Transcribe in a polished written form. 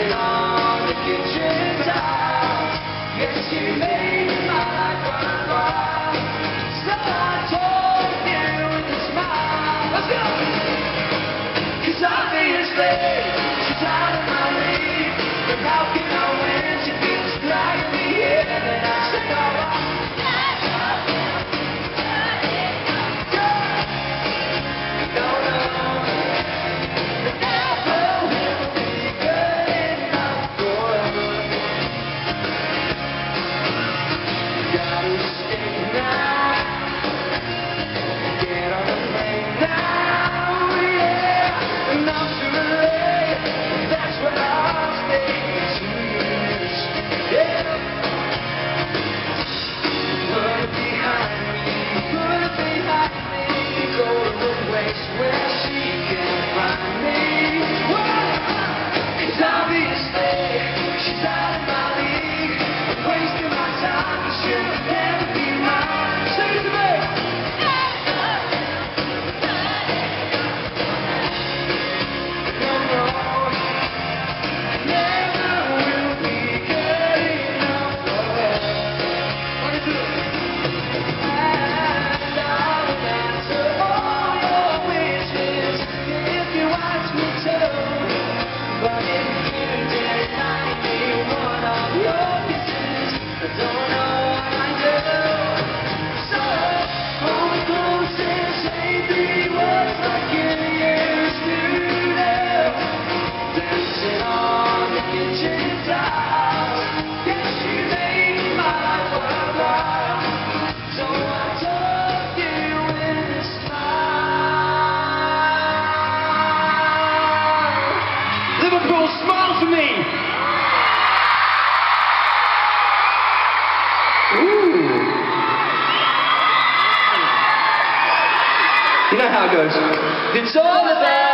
dancing on the kitchen tiles. Yes, you made my life worthwhile. So I told you with a smile. Let's go! 'Cause obviously she's out of my league. But how can I win? She keeps dragging me in, and I say, oh, Liverpool, smile for me! Ooh. You know how it goes. It's all about